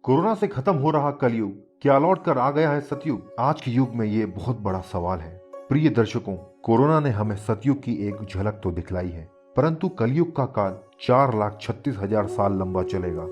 Corona से खत्म हो रहा कलयुग क्या लौट कर आ गया है सतयुग? आज के युग में ये बहुत बड़ा सवाल है। प्रिय दर्शकों, कोरोना ने हमें सतयुग की एक झलक तो दिखलाई है, परंतु कलयुग का काल 4,36,000 साल लंबा चलेगा।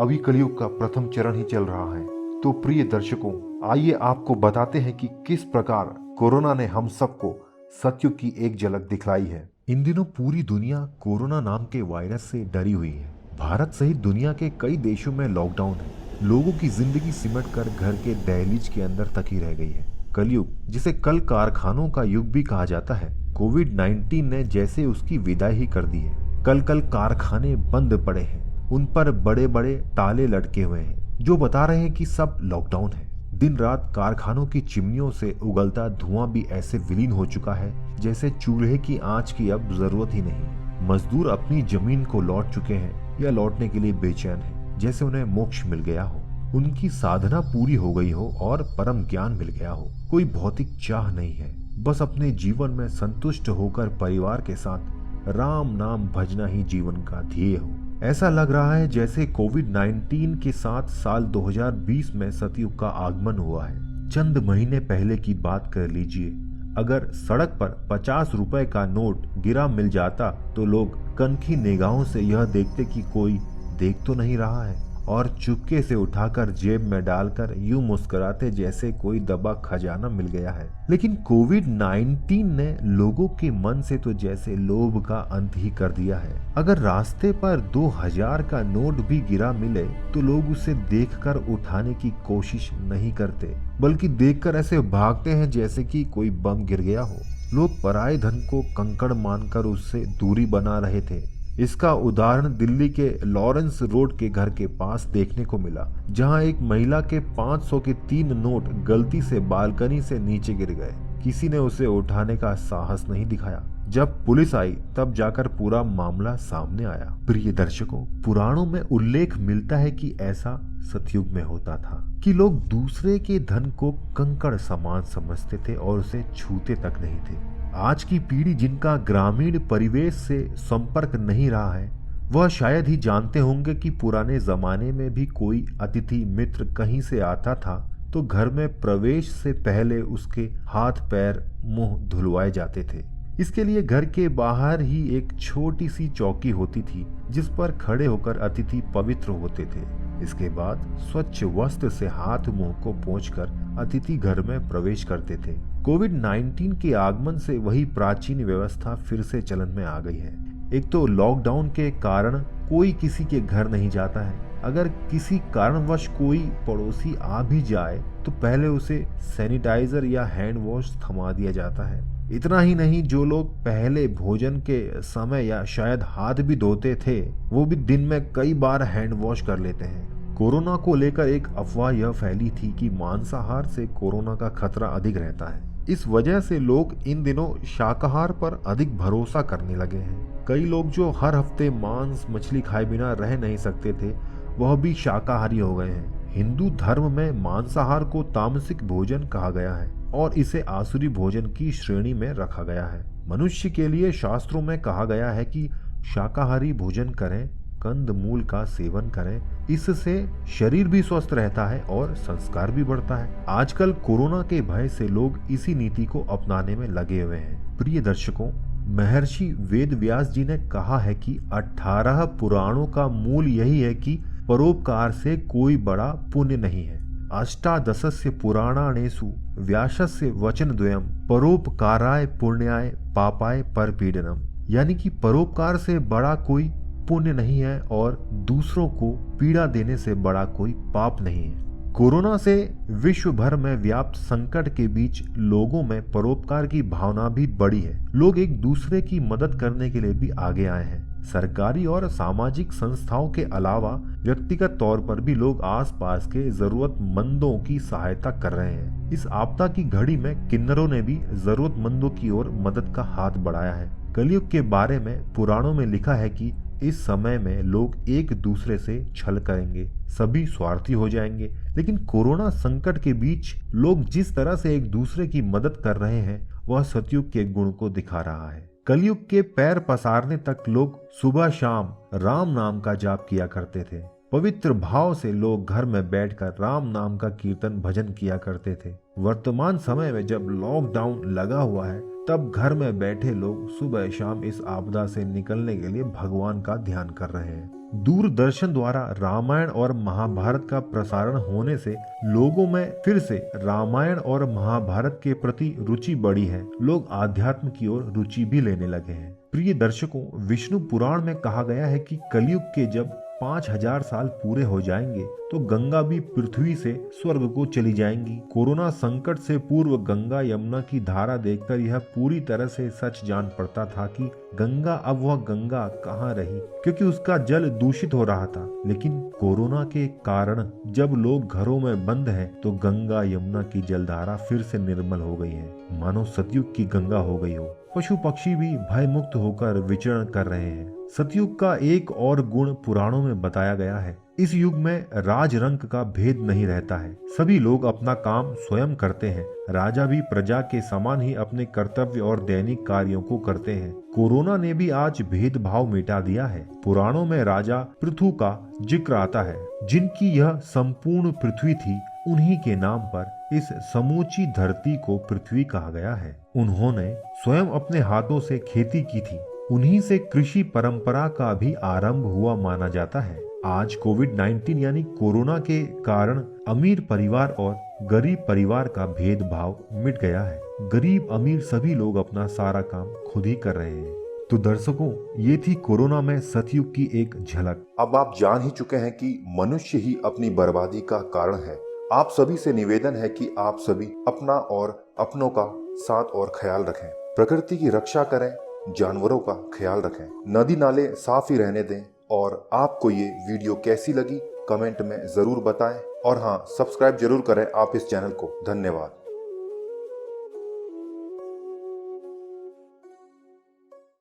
अभी कलयुग का प्रथम चरण ही चल रहा है। तो प्रिय दर्शकों, आइए आपको बताते हैं कि किस प्रकार कोरोना ने हम सबको सतयुग की एक झलक दिखलाई है। इन दिनों पूरी दुनिया कोरोना नाम के वायरस से डरी हुई है। भारत सहित दुनिया के कई देशों में लॉकडाउन है। लोगों की जिंदगी सिमट कर घर के दहलीज के अंदर तक ही रह गई है। कलयुग, जिसे कल कारखानों का युग भी कहा जाता है, कोविड-19 ने जैसे उसकी विदाई ही कर दी है। कल कल कारखाने बंद पड़े हैं, उन पर बड़े बड़े ताले लटके हुए हैं जो बता रहे हैं कि सब लॉकडाउन है। दिन रात कारखानों की चिमनियों से उगलता धुआं भी ऐसे विलीन हो चुका है जैसे चूल्हे की आंच की अब जरूरत ही नहीं। मजदूर अपनी जमीन को लौट चुके हैं या लौटने के लिए बेचैन हैं, जैसे उन्हें मोक्ष मिल गया हो, उनकी साधना पूरी हो गई हो और परम ज्ञान मिल गया हो। कोई भौतिक चाह नहीं है, बस अपने जीवन में संतुष्ट होकर परिवार के साथ राम नाम भजना ही जीवन का ध्येय हो। ऐसा लग रहा है जैसे कोविड-19 के साथ साल 2020 में सतयुग का आगमन हुआ है। चंद महीने पहले की बात कर लीजिए, अगर सड़क पर 50 रुपए का नोट गिरा मिल जाता तो लोग कनखी निगाहों से यह देखते कि कोई देख तो नहीं रहा है और चुपके से उठाकर जेब में डालकर यूं मुस्कुराते जैसे कोई दबा खजाना मिल गया है। लेकिन कोविड-19 ने लोगों के मन से तो जैसे लोभ का अंत ही कर दिया है। अगर रास्ते पर 2000 का नोट भी गिरा मिले तो लोग उसे देखकर उठाने की कोशिश नहीं करते, बल्कि देखकर ऐसे भागते हैं जैसे कि कोई बम गिर गया हो। लोग पराये धन को कंकड़ मानकर उससे दूरी बना रहे थे। इसका उदाहरण दिल्ली के लॉरेंस रोड के घर के पास देखने को मिला, जहां एक महिला के 500 के 3 नोट गलती से बालकनी से नीचे गिर गए। किसी ने उसे उठाने का साहस नहीं दिखाया। जब पुलिस आई तब जाकर पूरा मामला सामने आया। प्रिय दर्शकों, पुराणों में उल्लेख मिलता है कि ऐसा सतयुग में होता था कि लोग दूसरे के धन को कंकड़ समान समझते थे और उसे छूते तक नहीं थे। आज की पीढ़ी जिनका ग्रामीण परिवेश से संपर्क नहीं रहा है, वह शायद ही जानते होंगे कि पुराने जमाने में भी कोई अतिथि मित्र कहीं से आता था तो घर में प्रवेश से पहले उसके हाथ पैर मुंह धुलवाए जाते थे। इसके लिए घर के बाहर ही एक छोटी सी चौकी होती थी जिस पर खड़े होकर अतिथि पवित्र होते थे। इसके बाद स्वच्छ वस्त्र से हाथ मुंह को पोंछकर अतिथि घर में प्रवेश करते थे। कोविड-19 के आगमन से वही प्राचीन व्यवस्था फिर से चलन में आ गई है। एक तो लॉकडाउन के कारण कोई किसी के घर नहीं जाता है। अगर किसी कारणवश कोई पड़ोसी आ भी जाए तो पहले उसे सैनिटाइजर या हैंड वॉश थमा दिया जाता है। इतना ही नहीं, जो लोग पहले भोजन के समय या शायद हाथ भी धोते थे, वो भी दिन में कई बार हैंड वॉश कर लेते हैं। कोरोना को लेकर एक अफवाह यह फैली थी कि मांसाहार से कोरोना का खतरा अधिक रहता है। इस वजह से लोग इन दिनों शाकाहार पर अधिक भरोसा करने लगे हैं। कई लोग जो हर हफ्ते मांस मछली खाए बिना रह नहीं सकते थे, वह भी शाकाहारी हो गए हैं। हिंदू धर्म में मांसाहार को तामसिक भोजन कहा गया है और इसे आसुरी भोजन की श्रेणी में रखा गया है। मनुष्य के लिए शास्त्रों में कहा गया है कि शाकाहारी भोजन करें, कंद मूल का सेवन करें, इससे शरीर भी स्वस्थ रहता है और संस्कार भी बढ़ता है। आजकल कोरोना के भय से लोग इसी नीति को अपनाने में लगे हुए हैं। प्रिय दर्शकों, महर्षि वेद व्यास जी ने कहा है कि 18 पुराणों का मूल यही है कि परोपकार से कोई बड़ा पुण्य नहीं है। अष्टादशस्य पुराणानेषु व्यासस्य वचनद्वयम् परोपकाराय पुण्याय पापाय परपीडनम्, यानी कि परोपकार से बड़ा कोई पुण्य नहीं है और दूसरों को पीड़ा देने से बड़ा कोई पाप नहीं है। कोरोना से विश्व भर में व्याप्त संकट के बीच लोगों में परोपकार की भावना भी बढ़ी है। लोग एक दूसरे की मदद करने के लिए भी आगे आए हैं। सरकारी और सामाजिक संस्थाओं के अलावा व्यक्तिगत तौर पर भी लोग आसपास के जरूरतमंदों की सहायता कर रहे हैं। इस आपदा की घड़ी में किन्नरों ने भी जरूरतमंदों की ओर मदद का हाथ बढ़ाया है। कलयुग के बारे में पुराणों में लिखा है कि इस समय में लोग एक दूसरे से छल करेंगे, सभी स्वार्थी हो जाएंगे। लेकिन कोरोना संकट के बीच लोग जिस तरह से एक दूसरे की मदद कर रहे हैं, वह सतयुग के गुण को दिखा रहा है। कलयुग के पैर पसारने तक लोग सुबह शाम राम नाम का जाप किया करते थे। पवित्र भाव से लोग घर में बैठकर राम नाम का कीर्तन भजन किया करते थे। वर्तमान समय में जब लॉकडाउन लगा हुआ है, तब घर में बैठे लोग सुबह शाम इस आपदा से निकलने के लिए भगवान का ध्यान कर रहे हैं। दूरदर्शन द्वारा रामायण और महाभारत का प्रसारण होने से लोगों में फिर से रामायण और महाभारत के प्रति रुचि बढ़ी है। लोग आध्यात्म की ओर रुचि भी लेने लगे हैं। प्रिय दर्शकों, विष्णु पुराण में कहा गया है कि कलयुग के जब 5000 साल पूरे हो जाएंगे तो गंगा भी पृथ्वी से स्वर्ग को चली जाएंगी। कोरोना संकट से पूर्व गंगा यमुना की धारा देखकर यह पूरी तरह से सच जान पड़ता था कि गंगा अब वह गंगा कहाँ रही, क्योंकि उसका जल दूषित हो रहा था। लेकिन कोरोना के कारण जब लोग घरों में बंद हैं, तो गंगा यमुना की जलधारा फिर से निर्मल हो गई है, मानो सतयुग की गंगा हो गई हो। पशु पक्षी भी भय मुक्त होकर विचरण कर रहे हैं। सतयुग का एक और गुण पुराणों में बताया गया है। इस युग में राज रंक का भेद नहीं रहता है। सभी लोग अपना काम स्वयं करते हैं। राजा भी प्रजा के समान ही अपने कर्तव्य और दैनिक कार्यों को करते हैं। कोरोना ने भी आज भेदभाव मिटा दिया है। पुराणों में राजा पृथु का जिक्र आता है, जिनकी यह संपूर्ण पृथ्वी थी। उन्हीं के नाम पर इस समूची धरती को पृथ्वी कहा गया है। उन्होंने स्वयं अपने हाथों से खेती की थी। उन्हीं से कृषि परंपरा का भी आरंभ हुआ माना जाता है। आज कोविड-19 यानी कोरोना के कारण अमीर परिवार और गरीब परिवार का भेदभाव मिट गया है। गरीब अमीर सभी लोग अपना सारा काम खुद ही कर रहे हैं। तो दर्शकों, ये थी कोरोना में सतयुग की एक झलक। अब आप जान ही चुके हैं कि मनुष्य ही अपनी बर्बादी का कारण है। आप सभी से निवेदन है कि आप सभी अपना और अपनों का साथ और ख्याल रखें। प्रकृति की रक्षा करें, जानवरों का ख्याल रखें, नदी नाले साफ ही रहने दें। और आपको ये वीडियो कैसी लगी कमेंट में जरूर बताएं। और हाँ, सब्सक्राइब जरूर करें आप इस चैनल को। धन्यवाद।